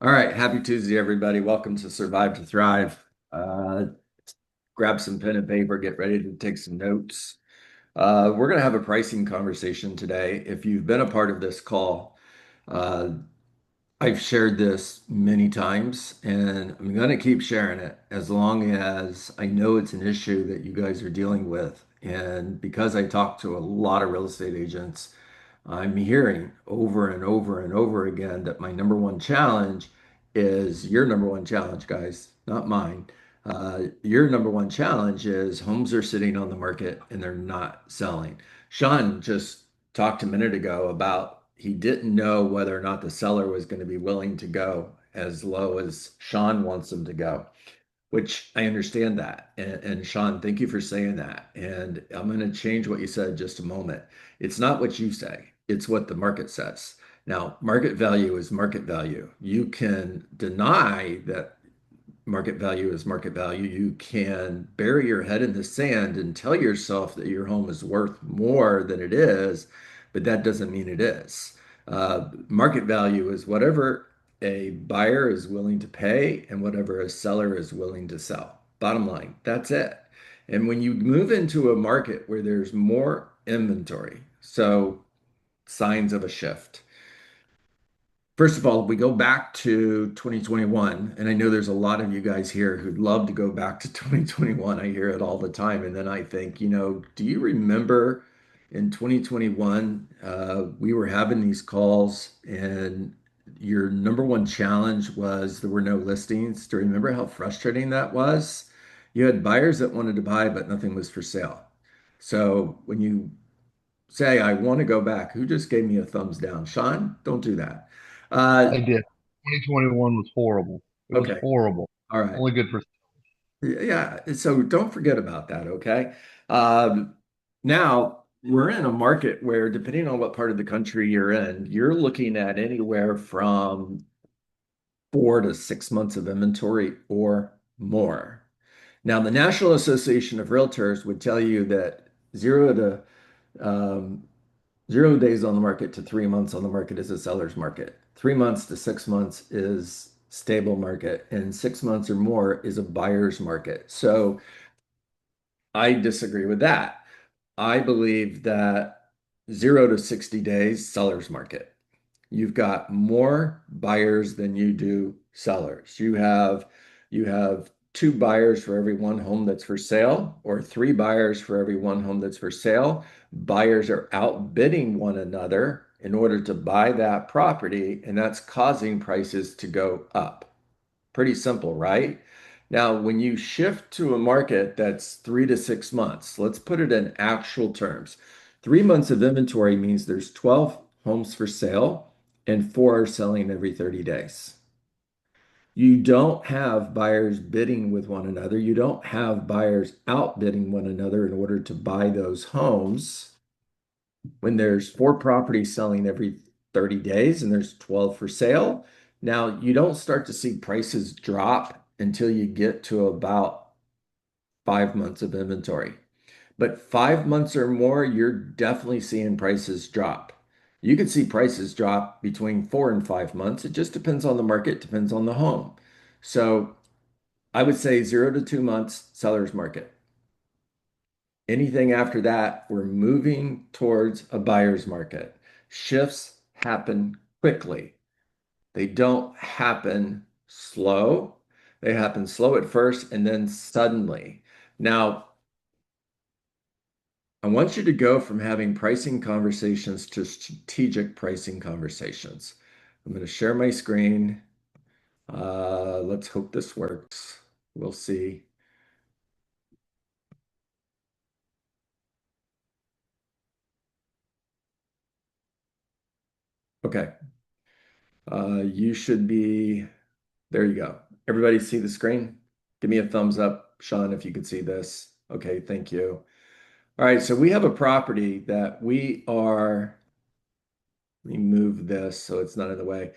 All right, happy Tuesday, everybody. Welcome to Survive to Thrive. Uh, Grab some pen and paper, get ready to take some notes. We're going to have a pricing conversation today. If you've been a part of this call, uh, I've shared this many times, and I'm going to keep sharing it as long as I know it's an issue that you guys are dealing with. And because I talk to a lot of real estate agents, I'm hearing over and over and over again that my number one challenge is your number one challenge, guys, not mine. Your number one challenge is homes are sitting on the market and they're not selling. Sean just talked a minute ago about he didn't know whether or not the seller was going to be willing to go as low as Sean wants them to go, which I understand that. And Sean, thank you for saying that. And I'm going to change what you said in just a moment. It's not what you say, it's what the market says. Now, market value is market value. You can deny that market value is market value. You can bury your head in the sand and tell yourself that your home is worth more than it is, but that doesn't mean it is. Market value is whatever a buyer is willing to pay and whatever a seller is willing to sell. Bottom line, that's it. And when you move into a market where there's more inventory, so signs of a shift. First of all, we go back to 2021, and I know there's a lot of you guys here who'd love to go back to 2021. I hear it all the time. And then I think, do you remember in 2021, we were having these calls, and your number one challenge was there were no listings. Do you remember how frustrating that was? You had buyers that wanted to buy, but nothing was for sale. So when you say, I want to go back, who just gave me a thumbs down? Sean, don't do that. I Uh, did. 2021 was horrible. It was okay. horrible. All right. Only good for. Yeah. So don't forget about that. Okay. Um, Now we're in a market where, depending on what part of the country you're in, you're looking at anywhere from 4 to 6 months of inventory or more. Now, the National Association of Realtors would tell you that zero to um, 0 days on the market to 3 months on the market is a seller's market. 3 months to 6 months is stable market, and 6 months or more is a buyer's market. So I disagree with that. I believe that 0 to 60 days, seller's market. You've got more buyers than you do sellers. You have two buyers for every one home that's for sale, or three buyers for every one home that's for sale. Buyers are outbidding one another in order to buy that property, and that's causing prices to go up. Pretty simple, right? Now, when you shift to a market that's 3 to 6 months, let's put it in actual terms. 3 months of inventory means there's 12 homes for sale and four are selling every 30 days. You don't have buyers bidding with one another. You don't have buyers outbidding one another in order to buy those homes when there's four properties selling every 30 days and there's 12 for sale. Now, you don't start to see prices drop until you get to about 5 months of inventory. But 5 months or more, you're definitely seeing prices drop. You could see prices drop between 4 and 5 months. It just depends on the market, depends on the home. So I would say 0 to 2 months, seller's market. Anything after that, we're moving towards a buyer's market. Shifts happen quickly. They don't happen slow. They happen slow at first and then suddenly. Now, I want you to go from having pricing conversations to strategic pricing conversations. I'm going to share my screen. Let's hope this works. We'll see. Okay. You should be, there you go. Everybody see the screen? Give me a thumbs up, Sean, if you could see this. Okay, thank you. All right, so we have a property that we are, let me move this so it's not in the way.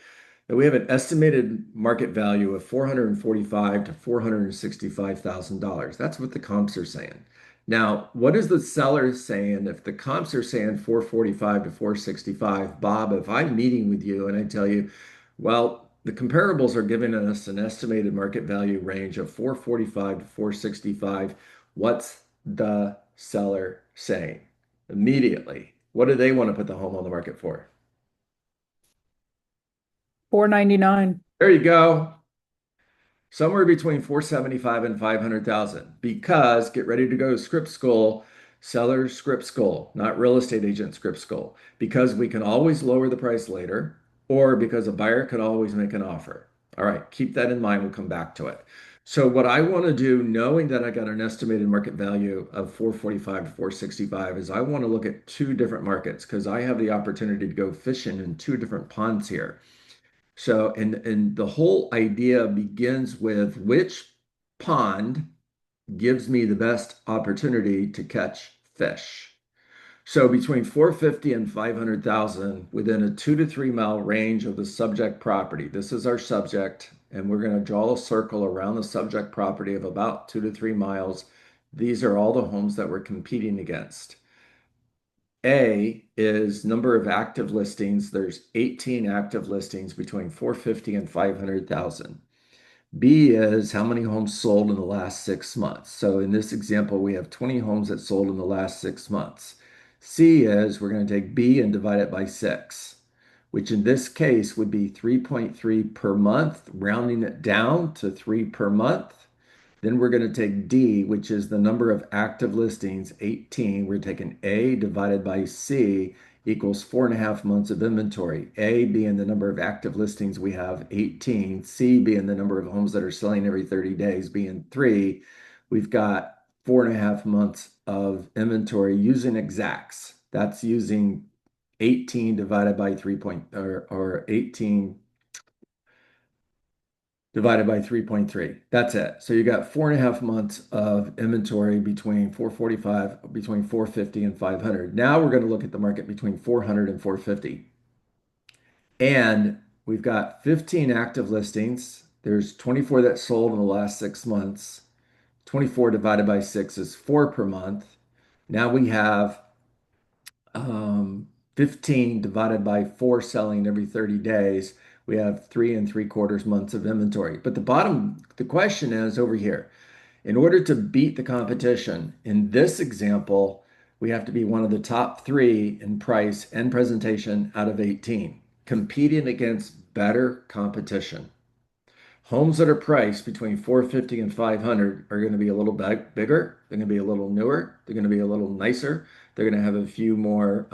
That we have an estimated market value of 445 to $465,000. That's what the comps are saying. Now, what is the seller saying? If the comps are saying 445 to 465, Bob, if I'm meeting with you and I tell you, well, the comparables are giving us an estimated market value range of 445 to 465. What's the seller saying? Immediately, what do they want to put the home on the market for? 499. There you go. Somewhere between 475 and 500,000 because get ready to go to script school, seller script school, not real estate agent script school, because we can always lower the price later or because a buyer can always make an offer. All right, keep that in mind. We'll come back to it. So what I want to do, knowing that I got an estimated market value of 445 to 465, is I want to look at two different markets because I have the opportunity to go fishing in two different ponds here. So, and the whole idea begins with which pond gives me the best opportunity to catch fish. So between 450 and 500,000 within a 2 to 3 mile range of the subject property. This is our subject, and we're going to draw a circle around the subject property of about 2 to 3 miles. These are all the homes that we're competing against. A is number of active listings. There's 18 active listings between 450 and 500,000. B is how many homes sold in the last 6 months. So in this example, we have 20 homes that sold in the last 6 months. C is we're going to take B and divide it by 6, which in this case would be 3.3 per month, rounding it down to 3 per month. Then we're going to take D, which is the number of active listings, 18. We're taking A divided by C equals 4.5 months of inventory. A being the number of active listings we have, 18. C being the number of homes that are selling every 30 days, being 3. We've got 4.5 months of inventory using exacts. That's using 18 divided by 3 point, or 18 divided by 3.3. That's it. So you got 4.5 months of inventory between 445, between 450 and 500. Now we're going to look at the market between 400 and 450. And we've got 15 active listings. There's 24 that sold in the last 6 months. 24 divided by 6 is 4 per month. Now we have 15 divided by 4 selling every 30 days, we have 3.75 months of inventory. But the question is over here, in order to beat the competition, in this example, we have to be one of the top three in price and presentation out of 18, competing against better competition. Homes that are priced between 450 and 500 are going to be a little bit bigger. They're going to be a little newer. They're going to be a little nicer. They're going to have a few more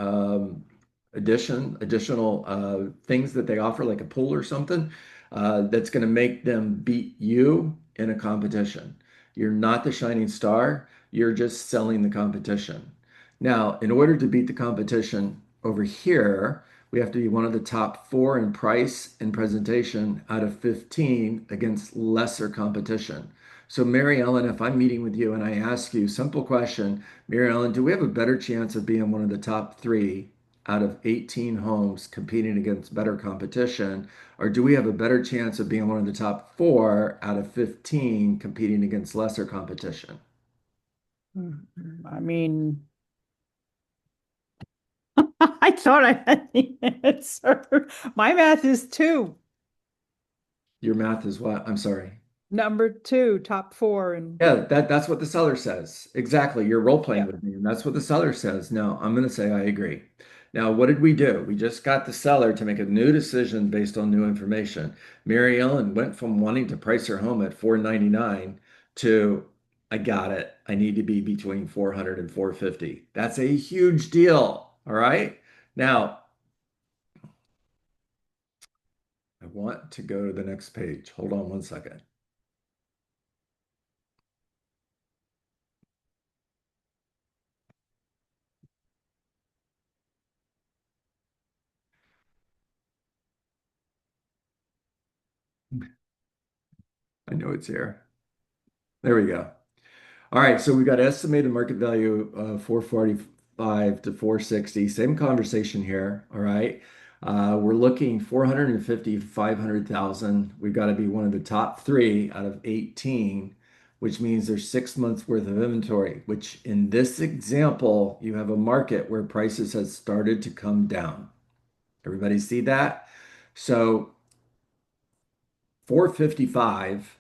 additional things that they offer, like a pool or something, that's going to make them beat you in a competition. You're not the shining star. You're just selling the competition. Now, in order to beat the competition over here, we have to be one of the top four in price and presentation out of 15 against lesser competition. So, Mary Ellen, if I'm meeting with you and I ask you, simple question, Mary Ellen, do we have a better chance of being one of the top three out of 18 homes competing against better competition? Or do we have a better chance of being one of the top four out of 15 competing against lesser competition? I mean, I thought I had the answer. My math is two. Your math is what? I'm sorry. Number two, top four, and Yeah, that's what the seller says. Exactly. You're role playing yeah. with me, and that's what the seller says. Now, I'm going to say I agree. Now, what did we do? We just got the seller to make a new decision based on new information. Mary Ellen went from wanting to price her home at 499 to I got it. I need to be between 400 and 450. That's a huge deal. All right. Now, I want to go to the next page. Hold on one second. I know it's here. There we go. All right, so we got estimated market value of 445 to 460. Same conversation here. All right. We're looking 450 to 500,000. We've got to be one of the top three out of 18, which means there's 6 months worth of inventory, which in this example, you have a market where prices have started to come down. Everybody see that? So 455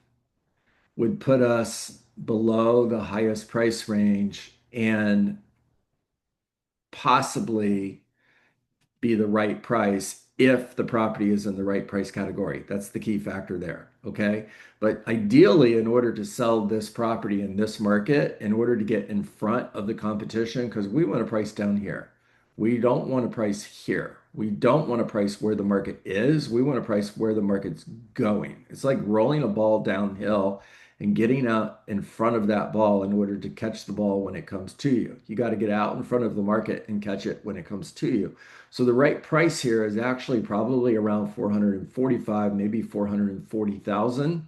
would put us below the highest price range and possibly be the right price if the property is in the right price category. That's the key factor there. Okay. But ideally, in order to sell this property in this market, in order to get in front of the competition, because we want to price down here, we don't want to price here. We don't want to price where the market is. We want to price where the market's going. It's like rolling a ball downhill and getting out in front of that ball in order to catch the ball when it comes to you. You got to get out in front of the market and catch it when it comes to you. So the right price here is actually probably around 445, maybe 440,000.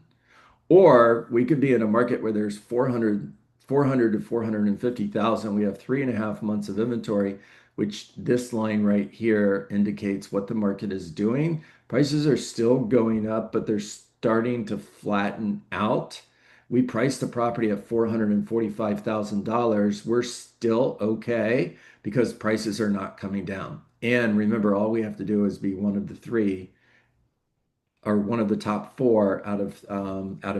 Or we could be in a market where there's 400 to 450,000. We have 3.5 months of inventory, which this line right here indicates what the market is doing. Prices are still going up, but they're starting to flatten out. We priced the property at $445,000. We're still okay because prices are not coming down. And remember, all we have to do is be one of the three or one of the top four out of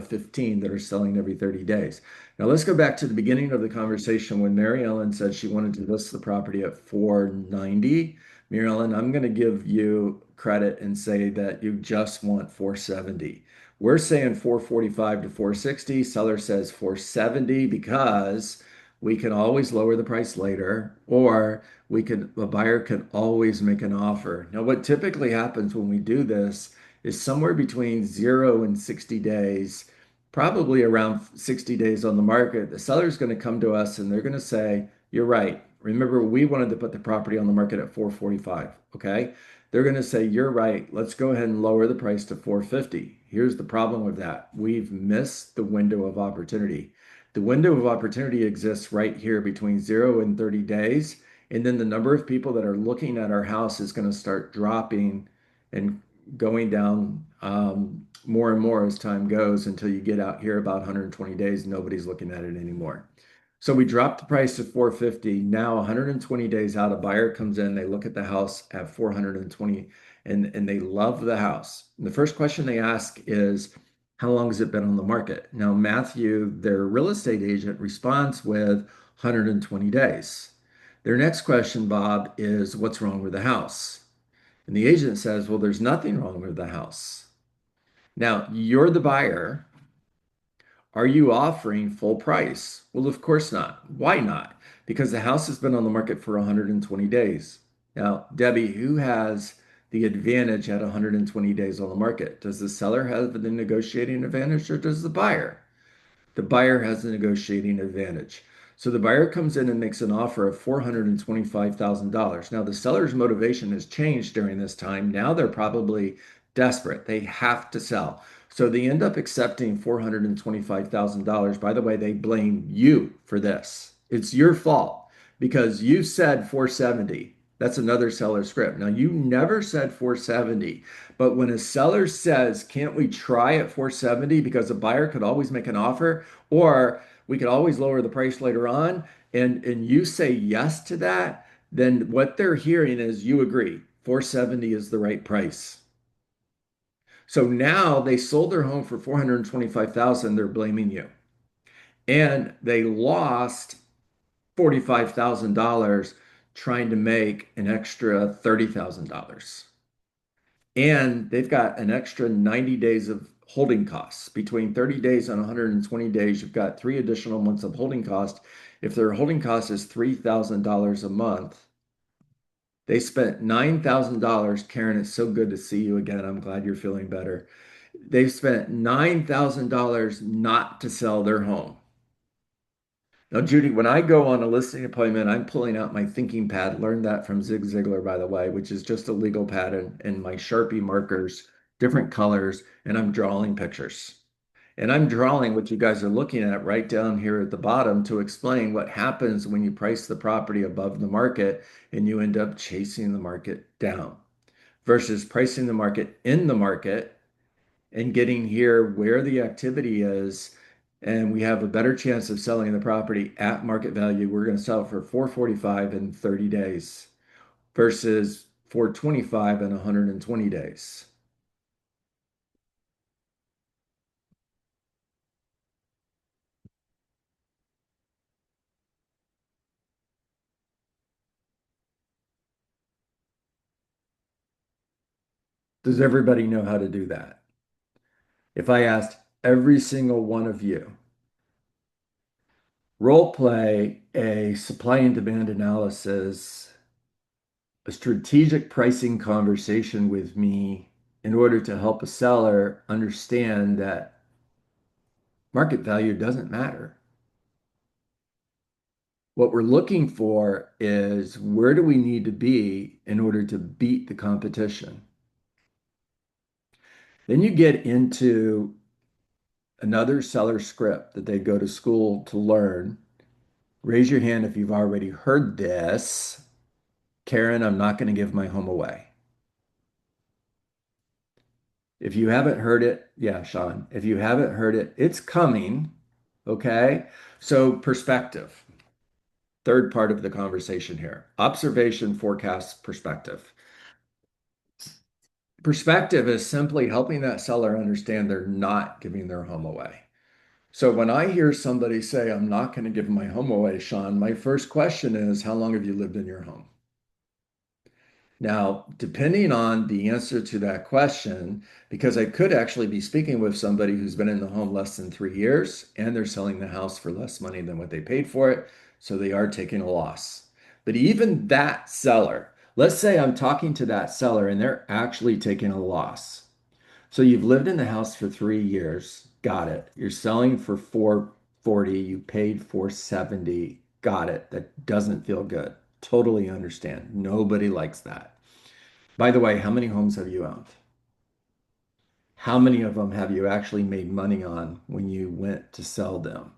15 that are selling every 30 days. Now let's go back to the beginning of the conversation when Mary Ellen said she wanted to list the property at 490. Mary Ellen, I'm going to give you credit and say that you just want 470. We're saying 445 to 460. Seller says 470 because we can always lower the price later, or a buyer can always make an offer. Now, what typically happens when we do this is somewhere between 0 and 60 days, probably around 60 days on the market. The seller is going to come to us and they're going to say, "You're right. Remember, we wanted to put the property on the market at 445." Okay. They're going to say, "You're right. Let's go ahead and lower the price to 450." Here's the problem with that. We've missed the window of opportunity. The window of opportunity exists right here between 0 and 30 days. And then the number of people that are looking at our house is going to start dropping and going down more and more as time goes until you get out here about 120 days, nobody's looking at it anymore. So we dropped the price to 450. Now 120 days out, a buyer comes in, they look at the house at 420 and they love the house. And the first question they ask is, how long has it been on the market? Now, Matthew, their real estate agent, responds with 120 days. Their next question, Bob, is what's wrong with the house? And the agent says, well, there's nothing wrong with the house. Now, you're the buyer. Are you offering full price? Well, of course not. Why not? Because the house has been on the market for 120 days. Now, Debbie, who has the advantage at 120 days on the market? Does the seller have the negotiating advantage or does the buyer? The buyer has the negotiating advantage. So the buyer comes in and makes an offer of $425,000. Now, the seller's motivation has changed during this time. Now they're probably desperate. They have to sell. So they end up accepting $425,000. By the way, they blame you for this. It's your fault because you said 470. That's another seller script. Now, you never said 470, but when a seller says, can't we try at 470 because a buyer could always make an offer or we could always lower the price later on, and you say yes to that, then what they're hearing is you agree 470 is the right price. So now they sold their home for 425,000, they're blaming you. And they lost $45,000 trying to make an extra $30,000. And they've got an extra 90 days of holding costs. Between 30 days and 120 days, you've got 3 additional months of holding cost. If their holding cost is $3,000 a month, they spent $9,000. Karen, it's so good to see you again. I'm glad you're feeling better. They've spent $9,000 not to sell their home. Now, Judy, when I go on a listing appointment, I'm pulling out my thinking pad. Learned that from Zig Ziglar, by the way, which is just a legal pad and my Sharpie markers, different colors, and I'm drawing pictures. And I'm drawing what you guys are looking at right down here at the bottom to explain what happens when you price the property above the market and you end up chasing the market down versus pricing the market in the market and getting here where the activity is, and we have a better chance of selling the property at market value. We're going to sell it for 445 in 30 days versus 425 in 120 days. Does everybody know how to do that? If I asked every single one of you, role play a supply and demand analysis, a strategic pricing conversation with me in order to help a seller understand that market value doesn't matter. What we're looking for is where do we need to be in order to beat the competition? Then you get into another seller script that they go to school to learn. Raise your hand if you've already heard this. Karen, I'm not going to give my home away. If you haven't heard it, yeah, Sean, if you haven't heard it, it's coming. Okay. So, perspective, third part of the conversation here, observation, forecast, perspective. Perspective is simply helping that seller understand they're not giving their home away. So when I hear somebody say, I'm not going to give my home away, Sean, my first question is, how long have you lived in your home? Now, depending on the answer to that question, because I could actually be speaking with somebody who's been in the home less than 3 years and they're selling the house for less money than what they paid for it, so they are taking a loss. But even that seller, let's say I'm talking to that seller and they're actually taking a loss. So you've lived in the house for 3 years, got it. You're selling for 440, you paid 470, got it. That doesn't feel good. Totally understand. Nobody likes that. By the way, how many homes have you owned? How many of them have you actually made money on when you went to sell them?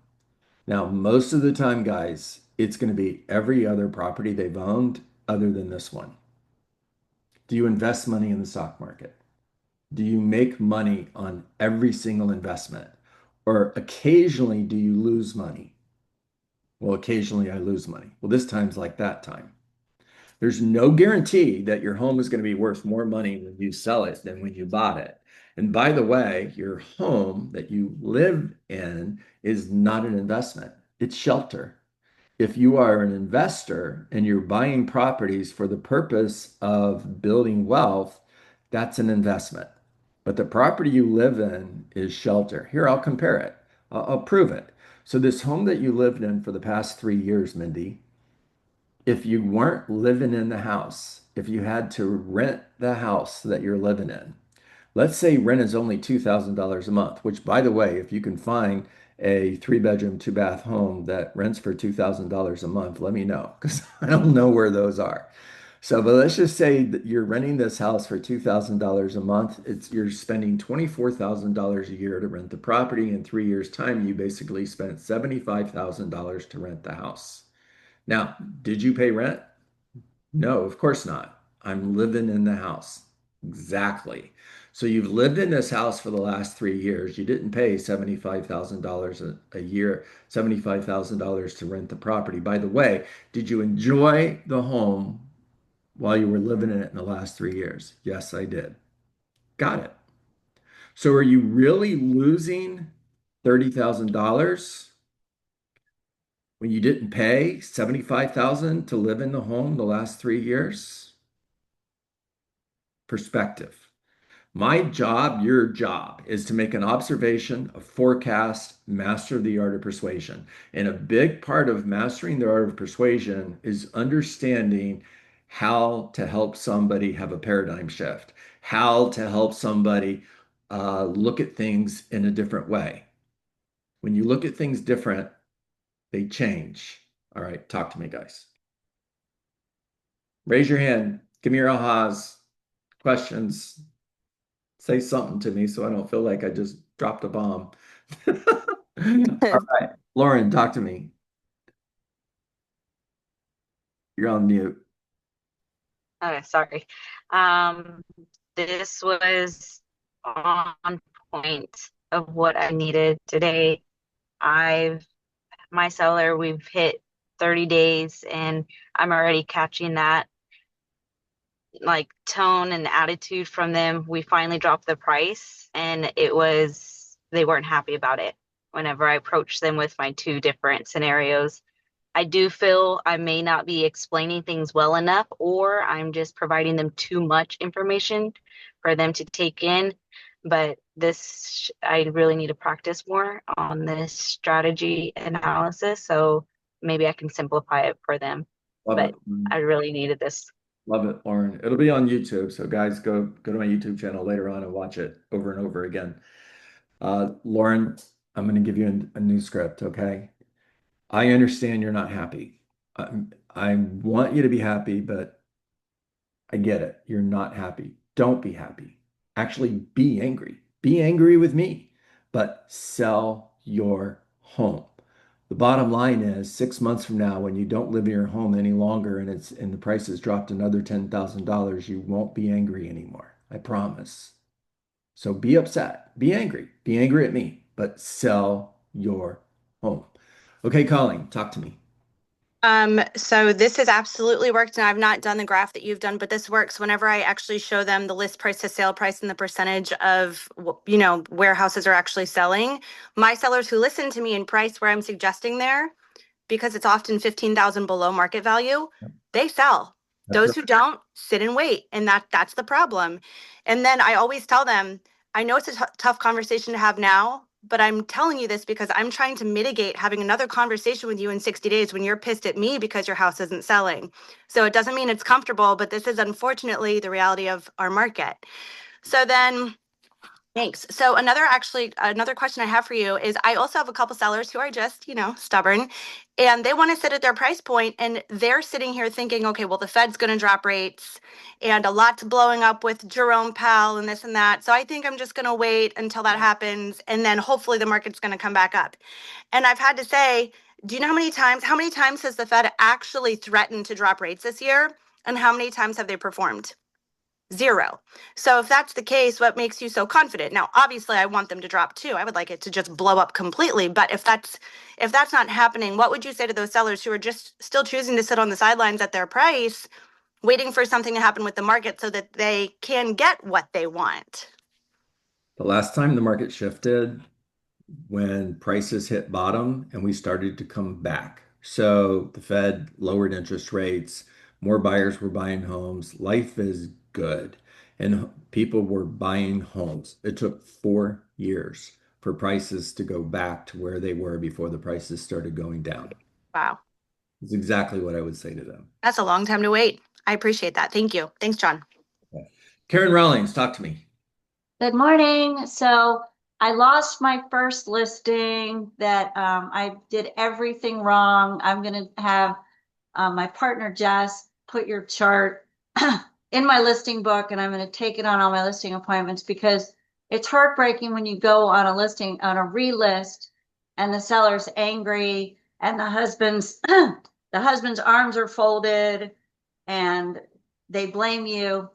Now, most of the time, guys, it's going to be every other property they've owned other than this one. Do you invest money in the stock market? Do you make money on every single investment? Or occasionally do you lose money? Well, occasionally I lose money. Well, this time's like that time. There's no guarantee that your home is going to be worth more money when you sell it than when you bought it. And by the way, your home that you live in is not an investment, it's shelter. If you are an investor and you're buying properties for the purpose of building wealth, that's an investment. But the property you live in is shelter. Here, I'll compare it. I'll prove it. So this home that you lived in for the past 3 years, Mindy, if you weren't living in the house, if you had to rent the house that you're living in, let's say rent is only $2,000 a month, which, by the way, if you can find a three-bedroom, two-bath home that rents for $2,000 a month, let me know because I don't know where those are. So, but let's just say that you're renting this house for $2,000 a month. You're spending $24,000 a year to rent the property. In 3 years' time, you basically spent $75,000 to rent the house. Now, did you pay rent? No, of course not. I'm living in the house. Exactly. So you've lived in this house for the last 3 years. You didn't pay $75,000 a year, $75,000 to rent the property. By the way, did you enjoy the home while you were living in it in the last 3 years? Yes, I did. Got it. So are you really losing $30,000 when you didn't pay $75,000 to live in the home the last 3 years? Perspective. My job, your job, is to make an observation, a forecast, master the art of persuasion. And a big part of mastering the art of persuasion is understanding how to help somebody have a paradigm shift, how to help somebody look at things in a different way. When you look at things different, they change. All right, talk to me, guys. Raise your hand. Give me your ahas, questions. Say something to me so I don't feel like I just dropped a bomb. All right, Lauren, talk to me. You're on mute. Okay, sorry. Um, this was on point of what I needed today. My seller, we've hit 30 days and I'm already catching that like tone and attitude from them. We finally dropped the price and they weren't happy about it whenever I approached them with my two different scenarios. I do feel I may not be explaining things well enough, or I'm just providing them too much information for them to take in. But I really need to practice more on this strategy analysis. So maybe I can simplify it for them. Love But it. I really needed this. Love it, Lauren. It'll be on YouTube. So guys, go to my YouTube channel later on and watch it over and over again. Lauren, I'm going to give you a new script, okay? I understand you're not happy. I want you to be happy, but I get it. You're not happy. Don't be happy. Actually, be angry. Be angry with me, but sell your home. The bottom line is 6 months from now, when you don't live in your home any longer and the price has dropped another $10,000, you won't be angry anymore. I promise. So be upset, be angry at me, but sell your home. Okay, Colleen, talk to me. So this has absolutely worked, and I've not done the graph that you've done, but this works whenever I actually show them the list price to sale price and the percentage of, where houses are actually selling. My sellers who listen to me and price where I'm suggesting there, because it's often 15,000 below market value, they sell. That's Those right. who don't sit and wait, and that's the problem. And then I always tell them, I know it's a tough conversation to have now, but I'm telling you this because I'm trying to mitigate having another conversation with you in 60 days when you're pissed at me because your house isn't selling. So it doesn't mean it's comfortable, but this is unfortunately the reality of our market. So then thanks. So another question I have for you is I also have a couple sellers who are just, stubborn, and they want to sit at their price point, and they're sitting here thinking, okay, well, the Fed's going to drop rates and a lot's blowing up with Jerome Powell and this and that. So I think I'm just going to wait until that happens, and then hopefully the market's going to come back up. And I've had to say, do you know how many times has the Fed actually threatened to drop rates this year? And how many times have they performed? Zero. So if that's the case, what makes you so confident? Now, obviously, I want them to drop too. I would like it to just blow up completely. But if that's not happening, what would you say to those sellers who are just still choosing to sit on the sidelines at their price, waiting for something to happen with the market so that they can get what they want? The last time the market shifted, when prices hit bottom and we started to come back. So the Fed lowered interest rates, more buyers were buying homes. Life is good. And people were buying homes. It took 4 years for prices to go back to where they were before the prices started going down. Wow. It's exactly what I would say to them. That's a long time to wait. I appreciate that. Thank you. Thanks, John. Okay. Karen Rawlings, talk to me. Good morning. So I lost my first listing that I did everything wrong. I'm going to have my partner, Jess, put your chart in my listing book, and I'm going to take it on all my listing appointments because it's heartbreaking when you go on a listing, on a relist, and the seller's angry and the husband's the husband's arms are folded and they blame you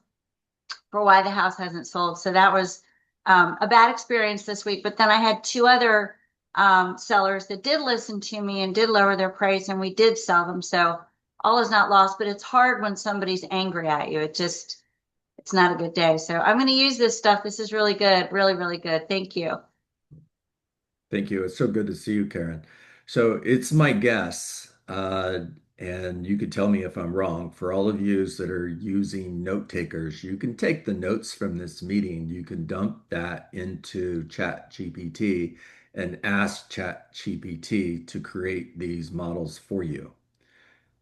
for why the house hasn't sold. So that was a bad experience this week. But then I had two other sellers that did listen to me and did lower their price, and we did sell them. So all is not lost, but it's hard when somebody's angry at you. It's not a good day. So I'm going to use this stuff. This is really good. Really, really good. Thank you. Thank you. It's so good to see you, Karen. So it's my guess, and you could tell me if I'm wrong. For all of yous that are using note takers, you can take the notes from this meeting. You can dump that into ChatGPT and ask ChatGPT to create these models for you.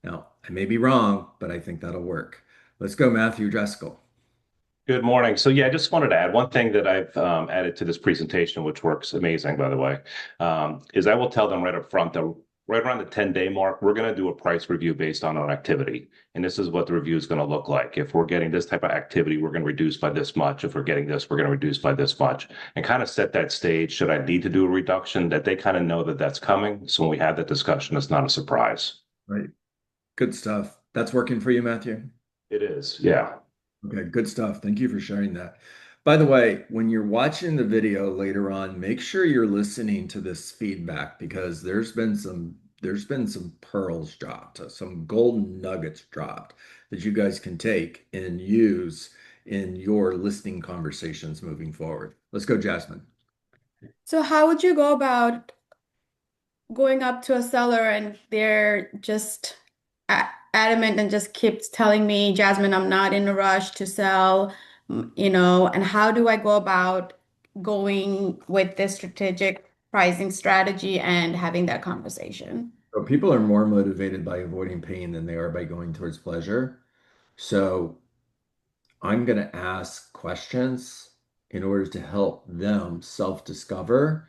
Now, I may be wrong, but I think that'll work. Let's go, Matthew Driscoll. Good morning. So yeah, I just wanted to add one thing that I've added to this presentation, which works amazing, by the way, is I will tell them right up front that right around the 10-day mark, we're going to do a price review based on our activity. And this is what the review is going to look like. If we're getting this type of activity, we're going to reduce by this much. If we're getting this, we're going to reduce by this much. And kind of set that stage, should I need to do a reduction, that they kind of know that that's coming. So when we have that discussion, it's not a surprise. Right. Good stuff. That's working for you, Matthew? It is, yeah. Okay, good stuff. Thank you for sharing that. By the way, when you're watching the video later on, make sure you're listening to this feedback because there's been some pearls dropped, some golden nuggets dropped that you guys can take and use in your listing conversations moving forward. Let's go, Jasmine. So how would you go about going up to a seller and they're just adamant and just keeps telling me, Jasmine, I'm not in a rush to sell. and how do I go about going with this strategic pricing strategy and having that conversation? So people are more motivated by avoiding pain than they are by going towards pleasure. So I'm going to ask questions in order to help them self-discover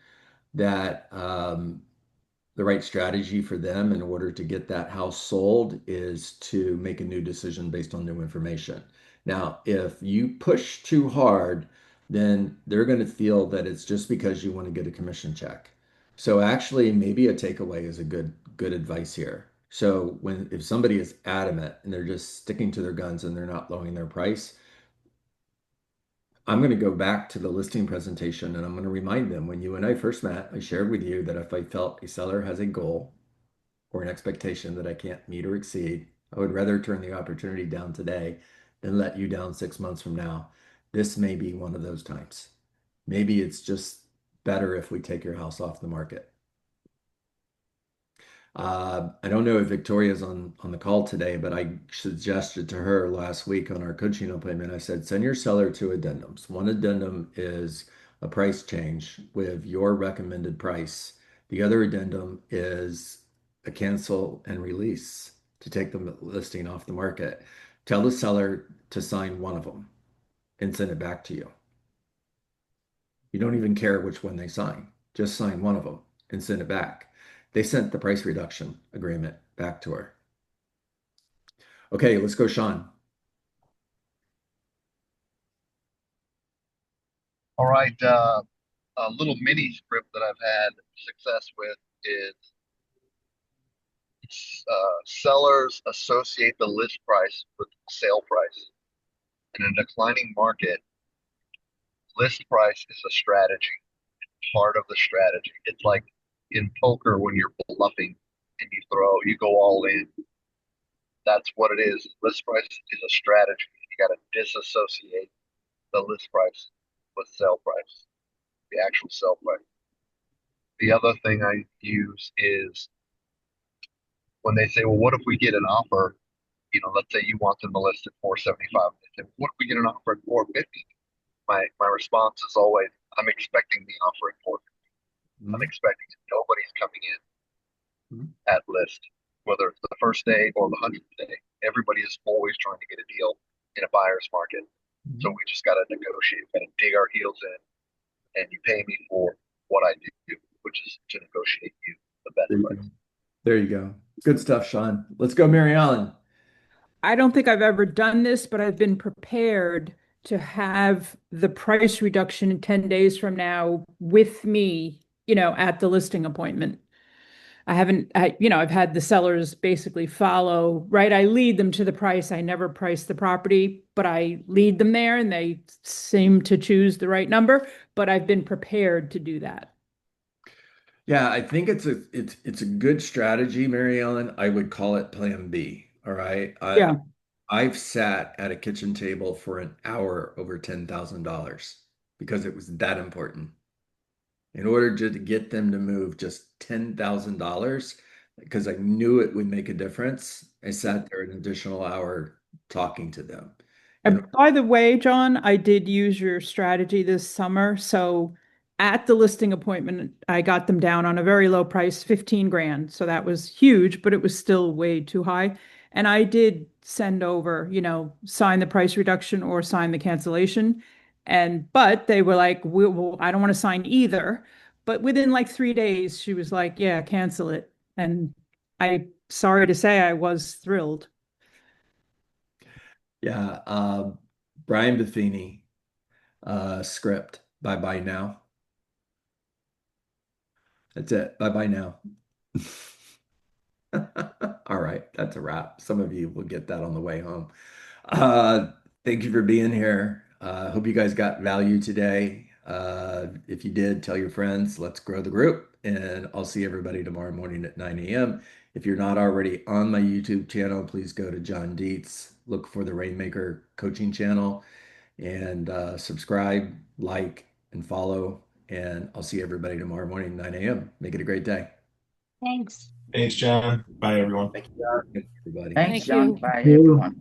that the right strategy for them in order to get that house sold is to make a new decision based on new information. Now, if you push too hard, then they're going to feel that it's just because you want to get a commission check. So actually, maybe a takeaway is a good advice here. So if somebody is adamant and they're just sticking to their guns and they're not lowering their price, I'm going to go back to the listing presentation and I'm going to remind them when you and I first met, I shared with you that if I felt a seller has a goal or an expectation that I can't meet or exceed, I would rather turn the opportunity down today than let you down 6 months from now. This may be one of those times. Maybe it's just better if we take your house off the market. I don't know if Victoria's on the call today, but I suggested to her last week on our coaching appointment, I said, send your seller two addendums. One addendum is a price change with your recommended price. The other addendum is a cancel and release to take the listing off the market. Tell the seller to sign one of them and send it back to you. You don't even care which one they sign. Just sign one of them and send it back. They sent the price reduction agreement back to her. Okay, let's go, Sean. All right. A little mini script that I've had success with is sellers associate the list price with sale price. In a declining market, list price is a strategy, part of the strategy. It's like in poker when you're bluffing and you go all in. That's what it is. List price is a strategy. You got to disassociate the list price with sale price, the actual sell price. The other thing I use is when they say, well, what if we get an offer? Let's say you want them to list at 475. They say, what if we get an offer at 450? My response is always, I'm expecting the offer at 450. I'm expecting it. Nobody's coming in at list, whether it's the first day or the 100th day. Everybody is always trying to get a deal in a buyer's market. So we just got to negotiate, got to dig our heels in, and you pay me for what I do, which is to negotiate you the best price. There you go. Good stuff, Sean. Let's go, Mary Ellen. I don't think I've ever done this, but I've been prepared to have the price reduction in 10 days from now with me, at the listing appointment. I've had the sellers basically follow, right? I lead them to the price. I never price the property, but I lead them there and they seem to choose the right number, but I've been prepared to do that. Yeah, I think it's a good strategy, Mary Ellen. I would call it plan B. All right. Yeah. I've sat at a kitchen table for an hour over $10,000 because it was that important. In order to get them to move just $10,000, because I knew it would make a difference, I sat there an additional hour talking to them. And by the way, John, I did use your strategy this summer. So at the listing appointment, I got them down on a very low price, 15 grand. So that was huge, but it was still way too high. And I did send over, sign the price reduction or sign the cancellation. But they were like, I don't want to sign either. But within like 3 days, she was like, yeah, cancel it. And sorry to say, I was thrilled. Yeah, Brian Buffini, script. Bye bye now. That's it. Bye bye now. All right, that's a wrap. Some of you will get that on the way home. Thank you for being here. Hope you guys got value today. If you did, tell your friends. Let's grow the group. And I'll see everybody tomorrow morning at 9 a.m. If you're not already on my YouTube channel, please go to John Dietz, look for the Rainmaker coaching channel, and subscribe, like, and follow. And I'll see everybody tomorrow morning, 9 a.m. Make it a great day. Thanks. Thanks, John. Bye, everyone. Thank you, everybody. Thanks, Thank John. you. Bye, everyone.